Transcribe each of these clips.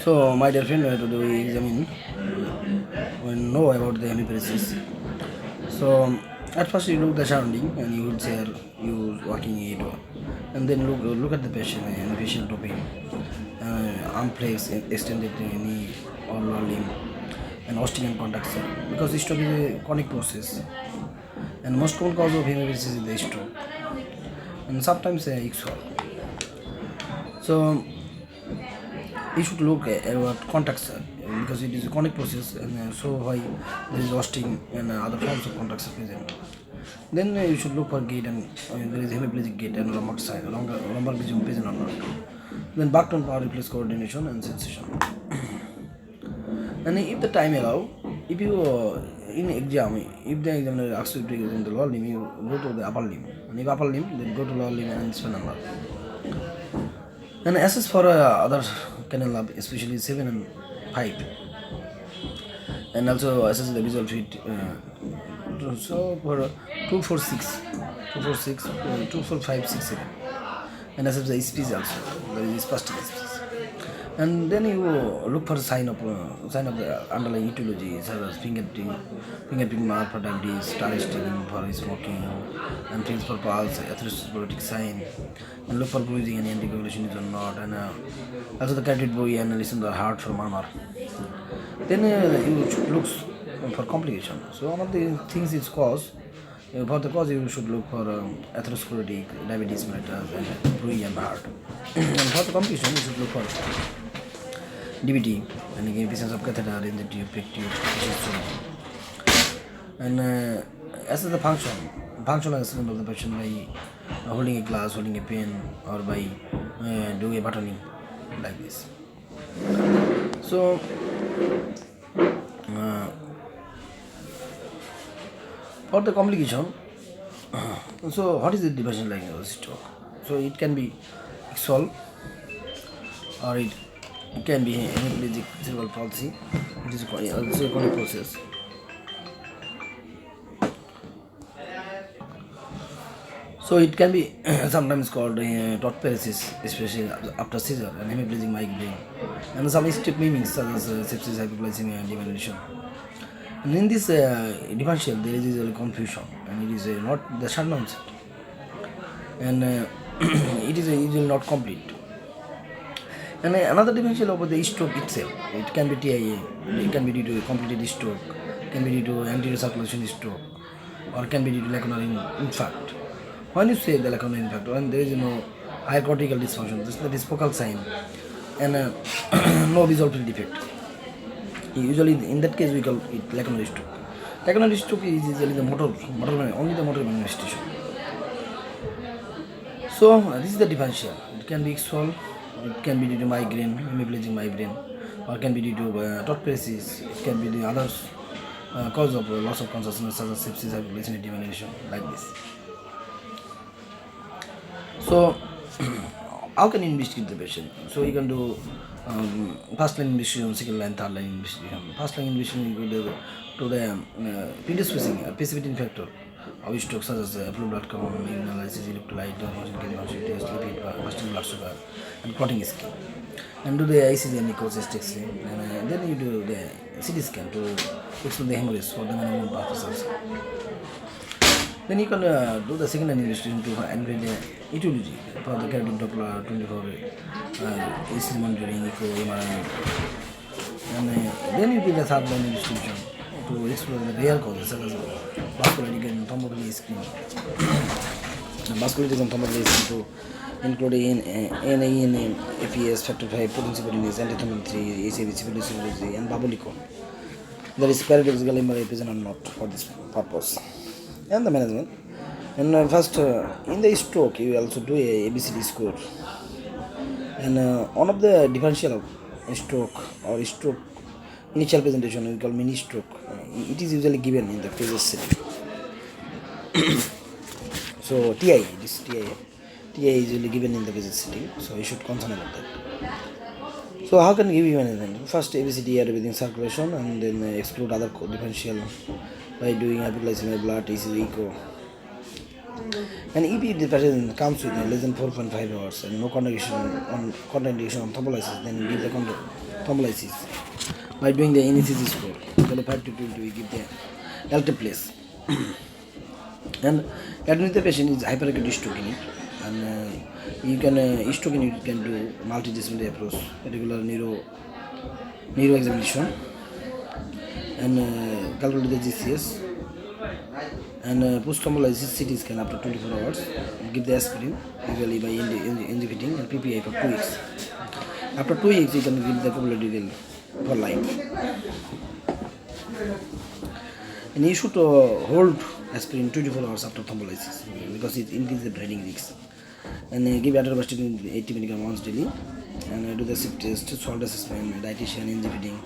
So, my dear friend, today we examine we know about the hemiparesis. So, at first you look the surrounding and you would say you walking it, and then look at the patient and the patient topping, arm flex, extended knee or lower limb, and osting and contraction because stroke is a chronic process, and most common cause of hemiparesis is the stroke, and sometimes ixol. So you should look at context because it is a chronic process, and so why there is osting and other forms of context present. Then you should look for gait, and there is hemiplegic gait and lumbar region present or not. Then back tone power replace coordination and sensation. And if the time allow, if you in exam, if the examiner asks you to examine the lower limb, you go to the upper limb, and if upper limb, then go to lower limb and spinal nerve. And assess for other canal nerve, especially 7 and 5, and also assess the visual field. So for 2, 4, 6, 2, 4, 6, 2, 4, 5, 6, 7, and assess the speech also. There is spastic speech. And then you look for sign of the underlying etiology, such as fingerprint mark for diabetes, star staining for smoking, and things for pulse, atherosclerotic sign, and look for bruising and anticoagulation is or not, and also the carotid buoy and listen to the heart for murmur. Then you should look for complication. So one of the things is cause. For the cause, you should look for atherosclerotic, diabetes mellitus, and buoy and heart. And for the complication, you should look for DVT, and again presence of catheter in the tube, tube, and assess the functional assessment of the patient by holding a glass, holding a pen, or by doing a buttoning like this. So for the complication, so what is the division like of stroke? So it can be ixol, or it can be hemiplegic cerebral palsy. It is also a chronic process. So it can be sometimes called hemiparesis, especially after seizure, and hemiplegic migraine, and some ischemic mimics such as sepsis, hypoglycemia, and demyelination. And in this differential, there is usually confusion, and it is not the sudden onset, and it is usually not complete. And another differential about the stroke itself, it can be TIA, it can be due to a completed stroke, can be due to anterior circulation stroke, or can be due to lacunar infarct. When you say the lacunar infarct, when there is no higher cortical dysfunction, this is the focal sign, and no visual field defect. Usually, in that case, we call it lacunar stroke. Lacunar stroke is usually the only the motor manifestation. So this is the differential. It can be ixol, it can be due to migraine, hemiplegic migraine, or can be due to thought paralysis. It can be the other cause of loss of consciousness, such as sepsis, hypoglycemia, demyelination, like this. So how can you investigate the patient? So you can do first line investigation, second line, third line investigation. First line investigation, you go to the predisposing precipitin factor of stroke, such as fluid blood count, urine analysis, electrolyte, oxygen test, lipid, fasting blood sugar, and clotting skin. And do the ICG and echoes X-ray, and then you do the CT scan to explain the hemorrhage for the minimum purposes. Then you can do the second line investigation to evaluate the etiology for the carotid Doppler 24 ECG monitoring, echo, MRI, and then you do the third line investigation to explore the rare causes such as vasculitic and thrombotic screen. Vasculitic and thrombotic screen to include NAN, APS, factor 5, potency proteins, antithrombin 3, ACV, civilization, and babulicon. There is paradoxical MRI present or not for this purpose. And the management. And first, in the stroke, you also do a ABCD score. And one of the differential of stroke or stroke initial presentation we call mini stroke. It is usually given in the phases setting. So TIA is usually given in the phases setting. So you should concern about that. So how can you give you anything? First ABCD are within circulation, and then exclude other differential by doing hypoglycemia, blood, ECG, echo. And if the patient comes with less than 4.5 hours and no contraindication on thrombolysis, then give the thrombolysis by doing the NECG score. So 5 to 20, we give the LT place. And admit the patient is hyperacute stroke in it, and you can stroke in it can do multidisciplinary approach, regular neuro examination, and calculate the GCS, and post thrombolysis CT scan after 24 hours. Give the aspirin usually by injecting and PPI for 2 weeks. After 2 weeks, you can give the covalent for life. And you should hold aspirin 24 hours after thrombolysis because it increases the bleeding risk. And give atorvastatin 80 mg once daily, and do the SIP test, salt assessment, dietitian, NG feeding.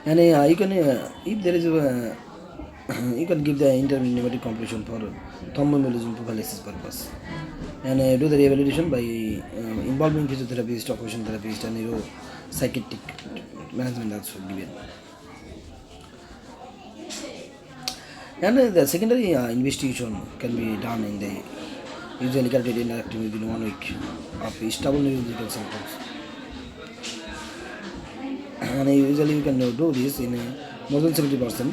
And you can, if there is you can give the intermittent pneumatic compression for thromboembolism prophylaxis purpose, and do the rehabilitation by involving physiotherapist, occupational therapist, and neuropsychiatric management also given. And the secondary investigation can be done in the usually cardiac interacting within 1 week of stable neurological symptoms. And usually you can do this in more than 70%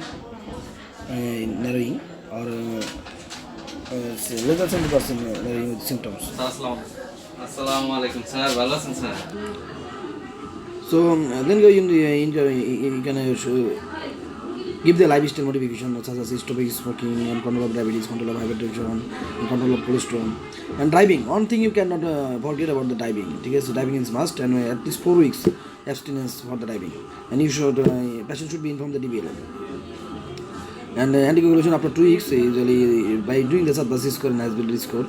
narrowing, or less than 70% narrowing with symptoms. Assalamu alaikum, sir. Well, sir. So then you can give the lifestyle modification such as stopping smoking, and control of diabetes, control of hypertension, and control of cholesterol. And driving, one thing you cannot forget about the driving. Because driving is must, and at least 4 weeks abstinence for the driving. And you should patient should be informed the DBL. And anticoagulation after 2 weeks, usually by doing the SAT-BASIS score and as-built score.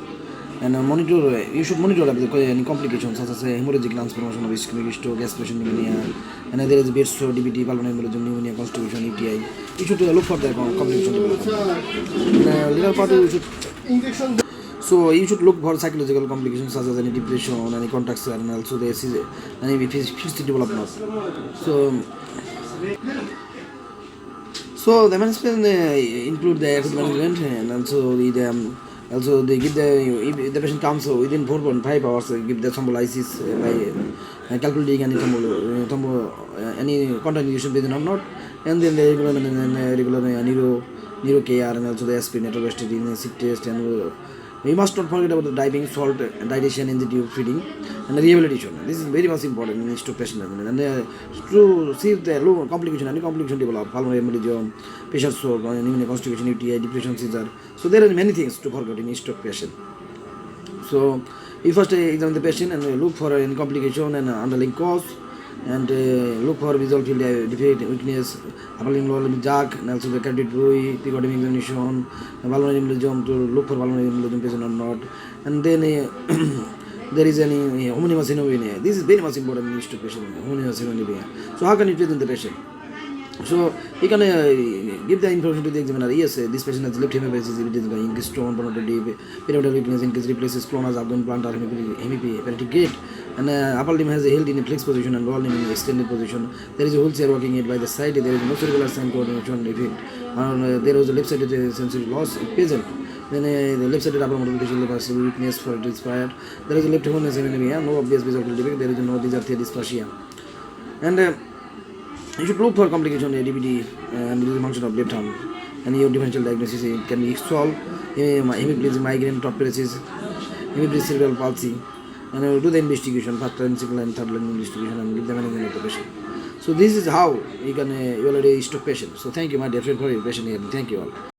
And monitor, you should monitor any complications such as hemorrhagic lung formation of ischemic stroke, aspiration pneumonia, and there is bedsore, stroke, DVT, pulmonary embolism, pneumonia, constipation, UTI. You should look for the complication development. And little part you should. So you should look for psychological complications such as any depression, any contacts, and also the any physical development. So the management include the acute management, and also they give if the patient comes within 4.5 hours, give the thrombolysis by calculating any contraindication present or not, and then the regular neuro care, and also the aspirin, atorvastatin, SIP test, and we must not forget about the diving, salt, dietitian, NGT feeding, and the rehabilitation. This is very much important in stroke patient, and to see if the low complication, any complication develop, pulmonary embolism, pressure stroke, pneumonia, constipation, UTI, depression, seizure. So there are many things to forget in stroke patient. So you first examine the patient and look for any complication and underlying cause, and look for visual field defect, weakness, upper limb, lower limb jerk, and also the cardiac buoy, picotomy examination, pulmonary embolism to look for pulmonary embolism present or not, and then there is any homonymous pneumonia. This is very much important in stroke patient, homonymous pneumonia. So how can you present the patient? So he can give the information to the examiner. Yes, this patient has left hemiparesis, it is going increased stone, pronotity, periodal weakness, increased replaces clonus, abdomen, plantar, hemiparetic gait, and upper limb has held in a flex position and lower limb in extended position. There is a wheelchair walking it by the side. There is no circular sign coordination defect. There was a left-sided sensory loss present. Then the left-sided upper motor facial weakness for it expired. There is a left horn anemia, no obvious visual defect. There is no dysarthria dysphasia, and you should look for complication DVT and function of left arm, and your differential diagnosis can be solved. Hemiparesis, migraine, hemiparesis, cerebral palsy, and do the investigation, first line, second line, third line investigation, and give the management of the patient. So this is how you can evaluate a stroke patient. So thank you, my dear friend, for your patient here. Thank you all.